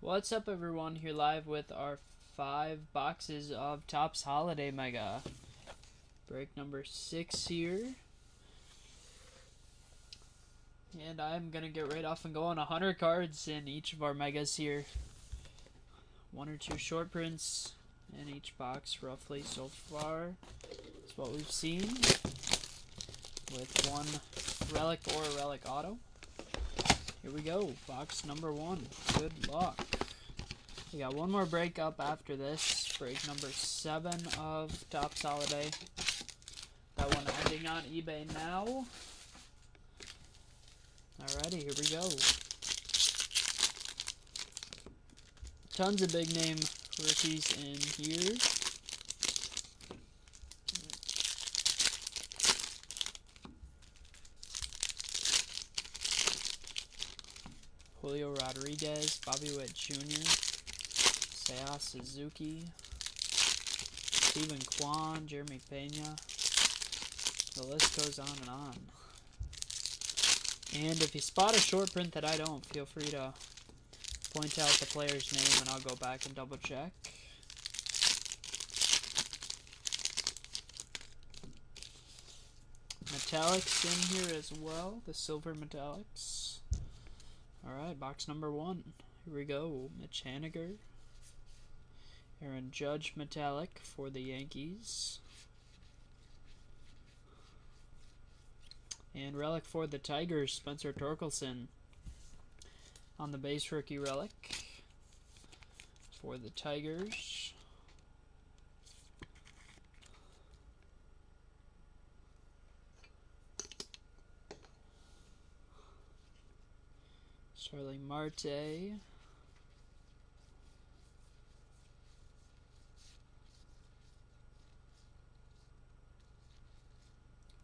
What's up, everyone? Here live with our 5 boxes of Topps Holiday Mega. Break number 6 here. And I'm going to get right off and go on 100 cards in each of our Megas here. 1 or 2 short prints in each box, roughly, so far. That's what we've seen. With 1 relic or a relic auto. Here we go, box number 1. Good luck. We got one more break up after this. Break number 7 of Topps Holiday. That one ending on eBay now. Alrighty, here we go. Tons of big name rookies in here. Julio Rodriguez, Bobby Witt Jr., Seiya Suzuki, Stephen Kwan, Jeremy Pena. The list goes on and on. And if you spot a short print that I don't, feel free to point out the player's name and I'll go back and double check. Metallics in here as well, the silver metallics. Alright, box number 1. Here we go. Mitch Haniger. Aaron Judge metallic for the Yankees. And relic for the Tigers, Spencer Torkelson. On the base rookie relic for the Tigers. Charlie Marte.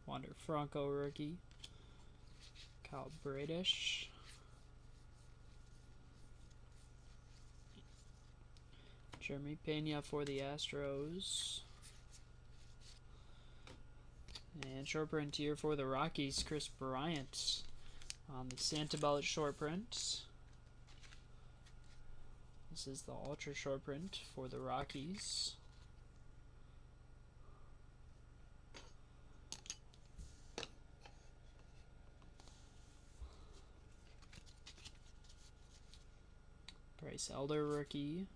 Wander Franco rookie. Kyle Bradish. Jeremy Pena for the Astros. And short print here for the Rockies, Chris Bryant. On the Santabella short print. This is the ultra short print for the Rockies. Bryce Elder rookie.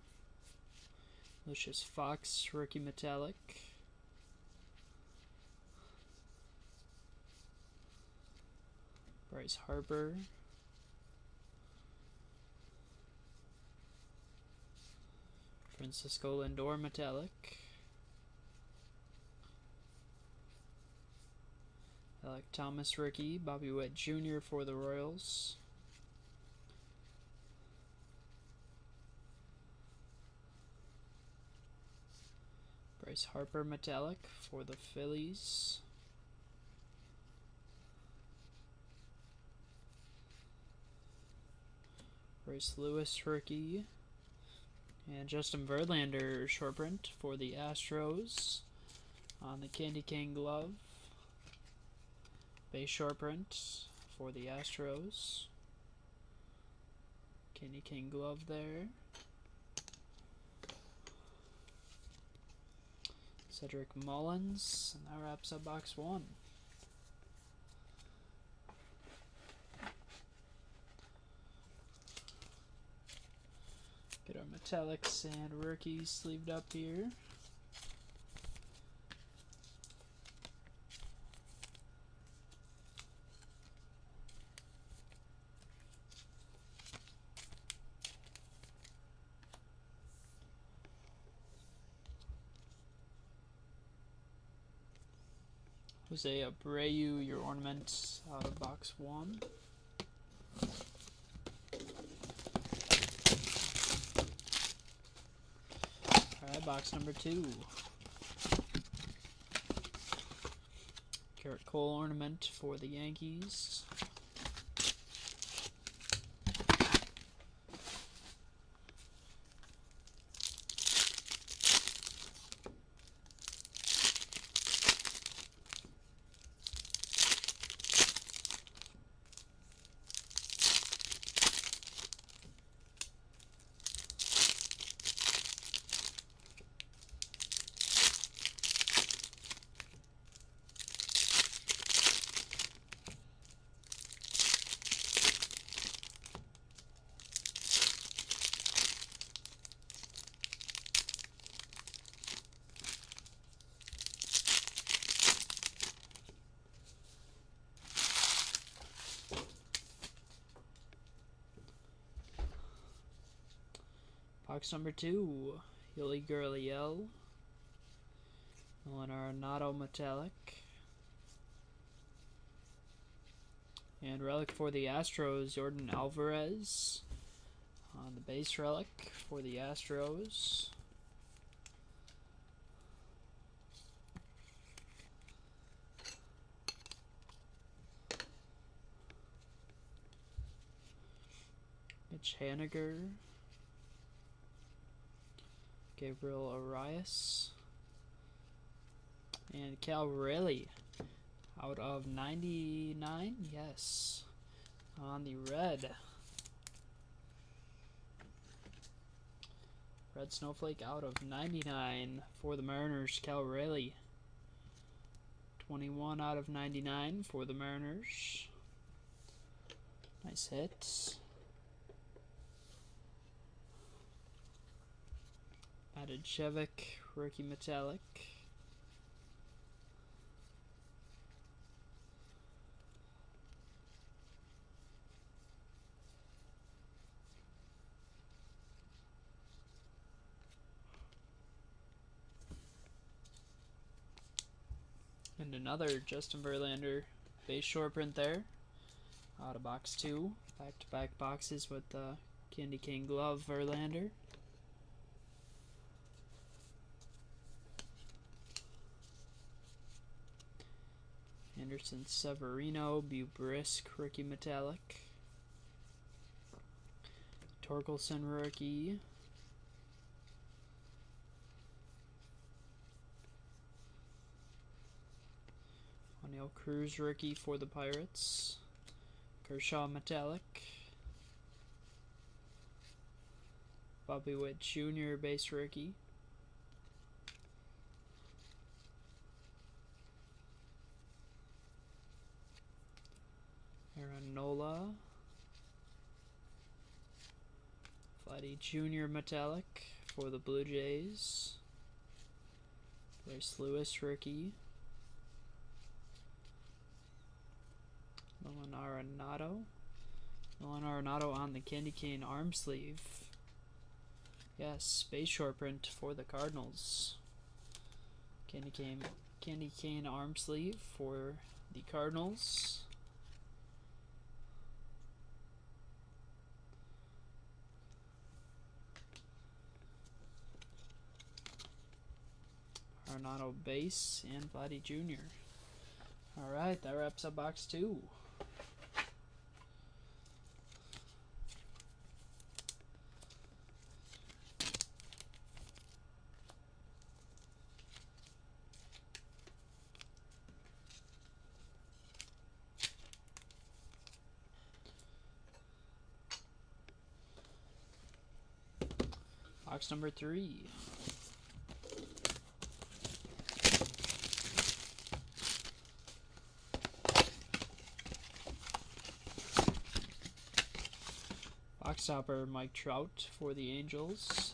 Lucius Fox rookie metallic. Bryce Harper. Francisco Lindor metallic. Alec Thomas rookie. Bobby Witt Jr. for the Royals. Bryce Harper metallic for the Phillies. Bryce Lewis rookie. And Justin Verlander short print for the Astros on the Candy Cane glove. Base short print for the Astros. Candy Cane glove there. Cedric Mullins, and that wraps up box 1. Get our metallics and rookies sleeved up here. Jose Abreu, your ornament out of box 1. Alright, box number 2. Garrett Cole ornament for the Yankees. Box number 2, Yuli Gurriel, Nolan Arenado Metallic, and relic for the Astros, Jordan Alvarez on the base relic for the Astros. Mitch Haniger, Gabriel Arias, and Cal Raleigh out of 99, yes, on the red. Red Snowflake out of 99 for the Mariners, Cal Raleigh. 21 out of 99 for the Mariners. Nice hit. Added Chevik, rookie metallic. And another Justin Verlander base short print there. Out of box 2. Back-to-back boxes with the Candy Cane glove Verlander. Anderson Severino, Bubrisk, rookie metallic. Torkelson, rookie. O'Neill Cruz, rookie for the Pirates. Kershaw, metallic. Bobby Witt Jr., base rookie. Aaron Nola. Vladdy Jr. metallic for the Blue Jays. Bryce Lewis, rookie. Nolan Arenado. Nolan Arenado on the Candy Cane arm sleeve. Yes, base short print for the Cardinals. Candy Cane arm sleeve for the Cardinals. Arenado base and Vladdy Jr. Alright, that wraps up box 2. Box number 3. Box topper Mike Trout for the Angels.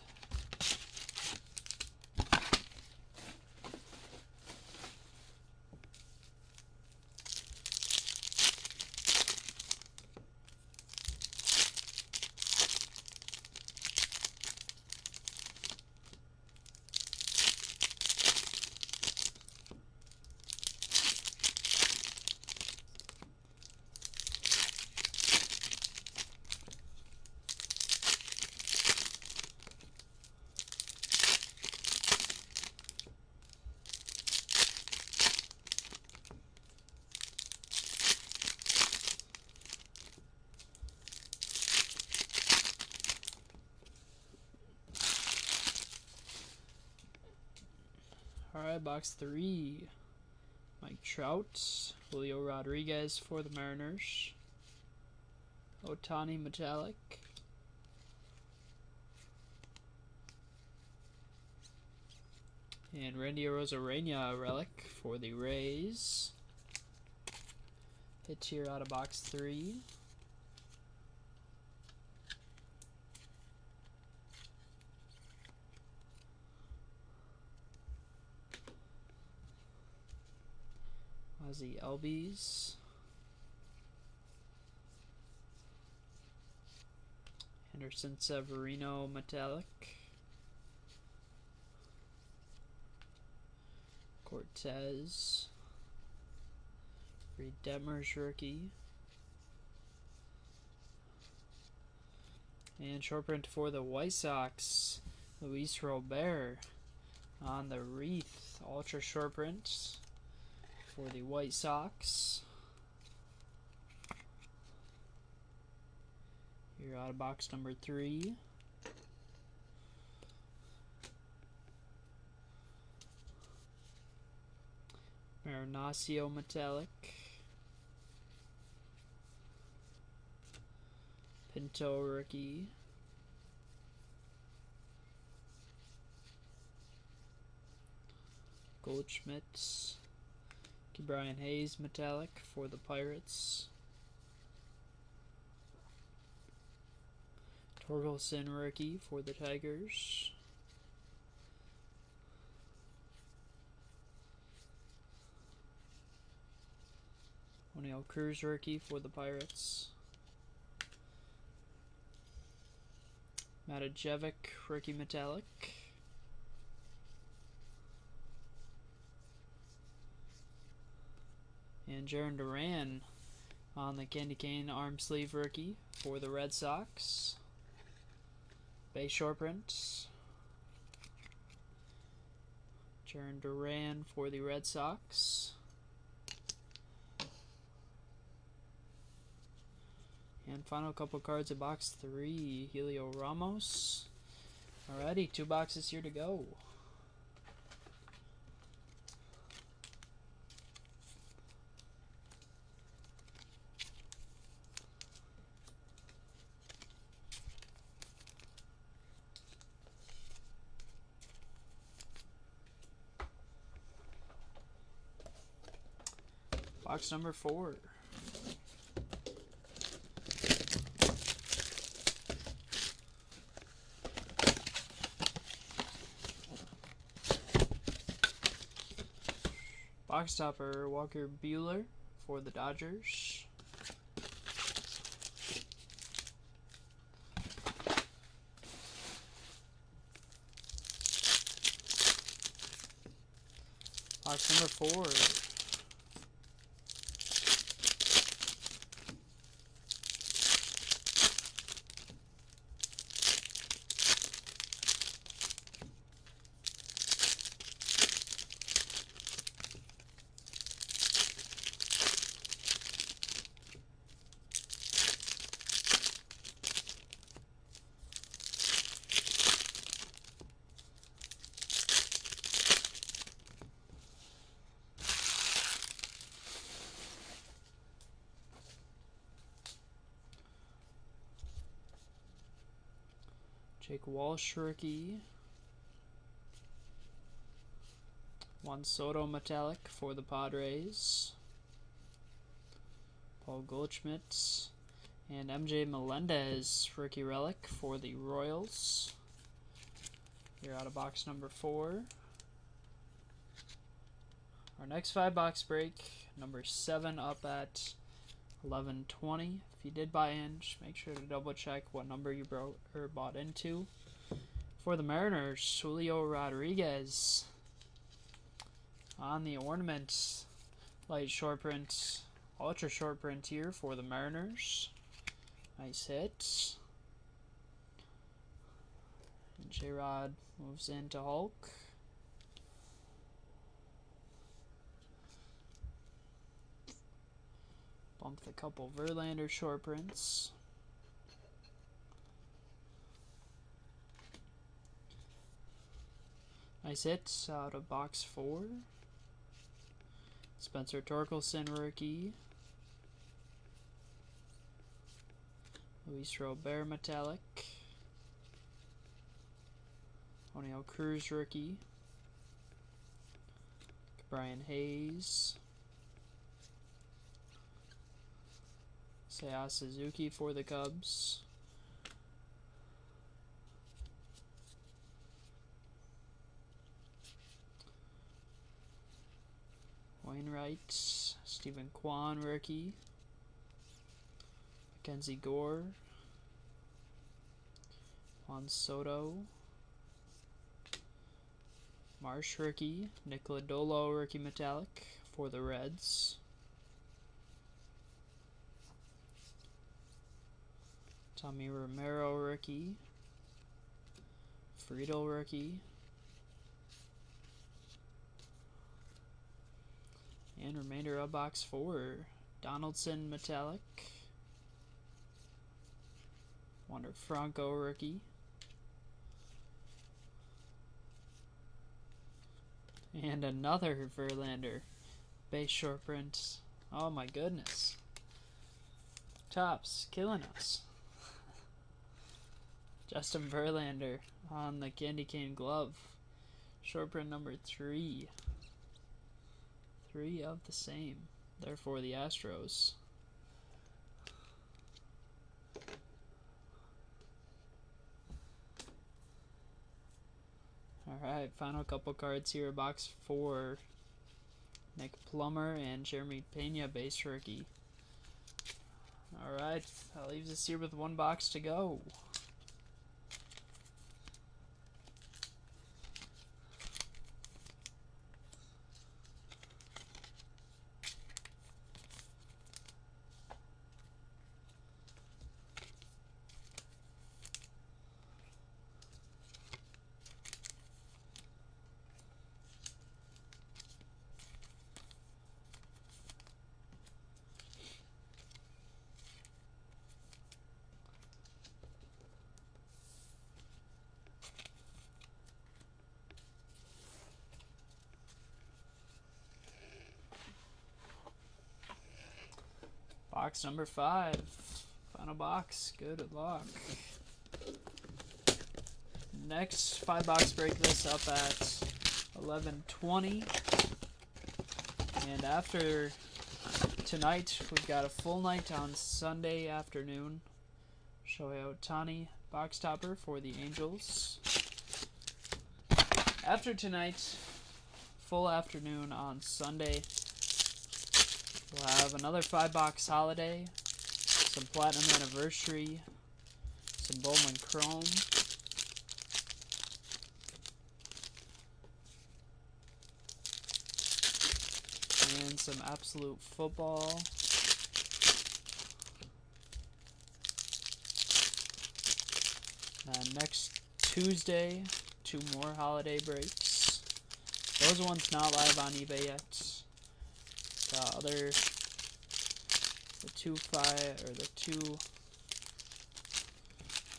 Alright, box 3. Mike Trout, Julio Rodriguez for the Mariners. Ohtani metallic. And Randy Arozarena relic for the Rays. Hit here out of box 3. Ozzie Albies. Anderson Severino metallic. Cortez. Reed Detmers rookie. And short print for the White Sox, Luis Robert on the wreath. Ultra short print for the White Sox. Here out of box number 3. Marinaccio metallic. Pinto rookie. Goldschmidt's. Brian Hayes metallic for the Pirates. Torkelson rookie for the Tigers. O'Neill Cruz rookie for the Pirates. Matajevic rookie metallic. And Jarren Duran on the candy cane arm sleeve rookie for the Red Sox. Base short print. Jarren Duran for the Red Sox. And final couple cards of box 3, Helio Ramos. Alrighty, 2 boxes here to go. Box number 4. Box topper, Walker Buehler for the Dodgers. Box number 4. Jake Walsh rookie. Juan Soto metallic for the Padres. Paul Goldschmidt. And MJ Melendez rookie relic for the Royals. Here out of box number 4. Our next 5-box break, number 7 up at 1120. If you did buy in, just make sure to double check what number you bought into. For the Mariners, Julio Rodriguez on the ornament, light short print, ultra short print here for the Mariners. Nice hit. And J-Rod moves into Hulk. Bumped a couple Verlander short prints. Nice hit out of box 4. Spencer Torkelson rookie. Luis Robert metallic. O'Neill Cruz rookie. Brian Hayes. Seiya Suzuki for the Cubs. Wainwright, Stephen Kwan rookie. Mackenzie Gore. Juan Soto. Marsh rookie. Nick Lodolo rookie metallic for the Reds. Tommy Romero rookie. Friedel rookie. And remainder of box 4. Donaldson metallic. Wander Franco rookie. And another Verlander base short print. Oh my goodness. Topps killing us. Justin Verlander on the candy cane glove. Short print number 3. 3 of the same. Therefore the Astros. Alright, final couple cards here. Box 4. Nick Plummer and Jeremy Pena base rookie. Alright, that leaves us here with one box to go. Box number 5. Final box. Good luck. Next 5-box break this up at 11:20. And after tonight, we've got a full night on Sunday afternoon. Shohei Ohtani box topper for the Angels. After tonight, full afternoon on Sunday. We'll have another 5-box holiday, some Platinum Anniversary, some Bowman Chrome, and some Absolute Football. Next Tuesday, 2 more holiday breaks. Those ones not live on eBay yet.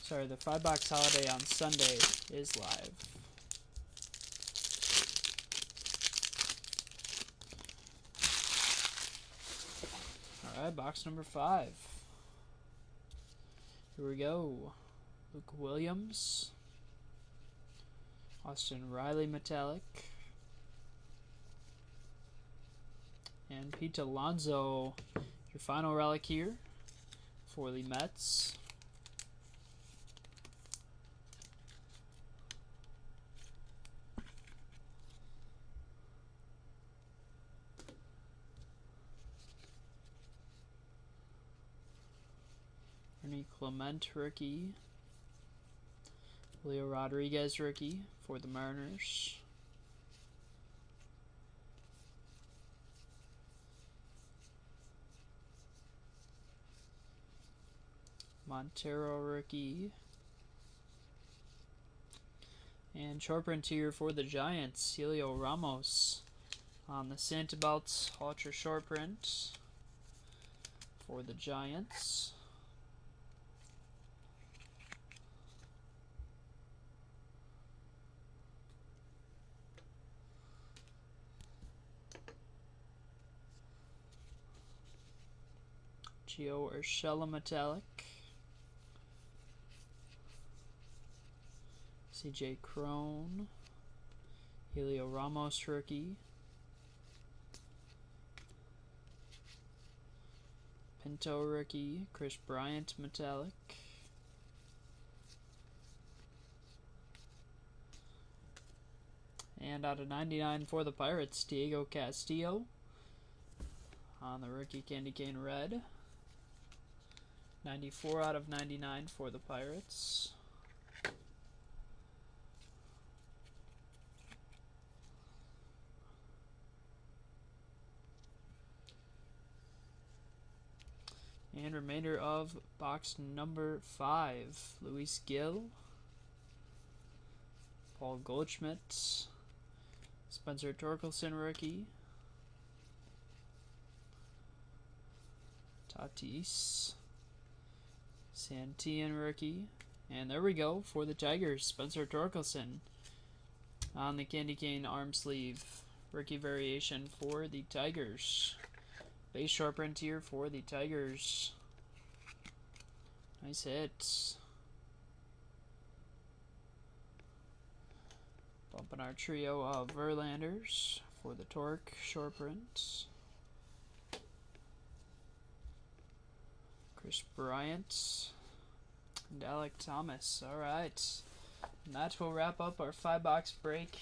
The 5-box holiday on Sunday is live. Alright, box number 5. Here we go. Luke Williams. Austin Riley metallic. And Pete Alonso, your final relic here for the Mets. Ernie Clement rookie. Leo Rodriguez rookie for the Mariners. Montero rookie. And short print here for the Giants, Helio Ramos on the Santabelt Ultra short print for the Giants. Gio Urshela metallic. CJ Crone, Helio Ramos rookie, Pinto rookie, Chris Bryant metallic, and out of 99 for the Pirates, Diego Castillo on the rookie candy cane red. 94 out of 99 for the Pirates. And remainder of box number 5. Luis Gil, Paul Goldschmidt, Spencer Torkelson rookie, Tatis, Santillan rookie, and there we go for the Tigers, Spencer Torkelson on the candy cane arm sleeve. Rookie variation for the Tigers. Base sharp print here for the Tigers. Nice hit. Bumping our trio of Verlanders for the Torque short print. Chris Bryant and Alec Thomas. Alright. And that will wrap up our 5-box break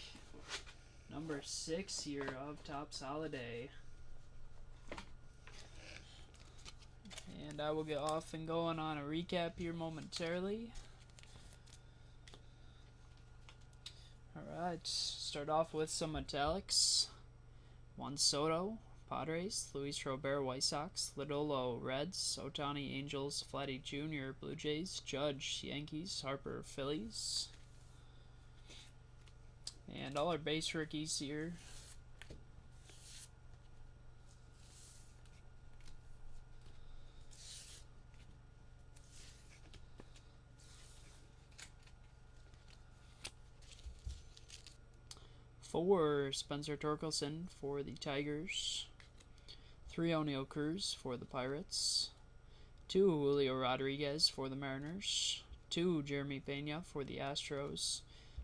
number 6 here of Topps Holiday. And I will get off and going on a recap here momentarily. Alright, start off with some metallics. Juan Soto, Padres, Luis Robert, White Sox, Lodolo, Reds, Ohtani, Angels, Vladdy Jr., Blue Jays, Judge, Yankees, Harper, Phillies. And all our base rookies here. For Spencer Torkelson for the Tigers, 3 O'Neill Cruz for the Pirates, 2 Julio Rodriguez for the Mariners, 2 Jeremy Pena for the Astros,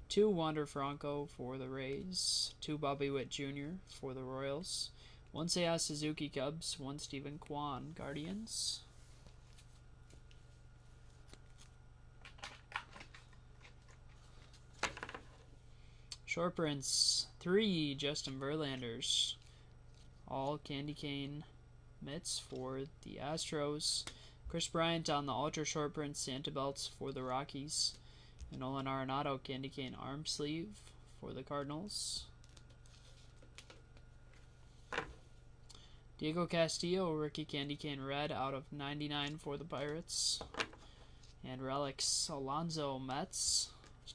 2 Wander Franco for the Rays, 2 Bobby Witt Jr. for the Royals, 1 Seiya Suzuki Cubs, 1 Stephen Kwan Guardians. Short prints, 3 Justin Verlanders, all candy cane mitts for the Astros. Chris Bryant on the ultra short print Santa belts for the Rockies. And Nolan Arenado candy cane arm sleeve for the Cardinals. Diego Castillo rookie candy cane red out of 99 for the Pirates. And relics Alonso Mets,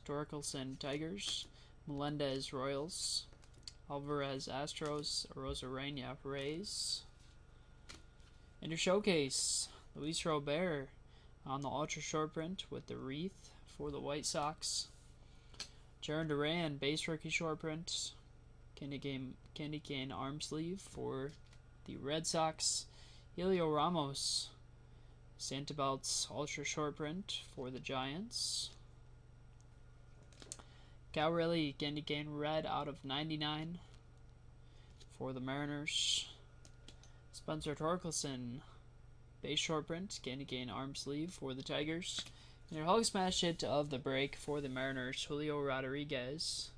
Torkelson Tigers, Melendez Royals, Alvarez Astros, Arozarena Rays. And your showcase, Luis Robert on the ultra short print with the wreath for the White Sox. Jarren Duran base rookie short print, candy cane arm sleeve for the Red Sox. Helio Ramos Santa belts ultra short print for the Giants. Cal Raleigh candy cane red out of 99 for the Mariners. Spencer Torkelson base short print candy cane arm sleeve for the Tigers. And your Hulk smash hit of the break for the Mariners, Julio Rodriguez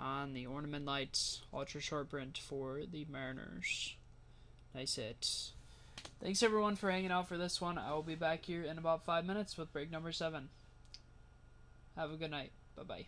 on the Ornament Light ultra short print for the Mariners. Nice hit. Thanks everyone for hanging out for this one. I will be back here in about 5 minutes with break number 7. Have a good night. Bye-bye.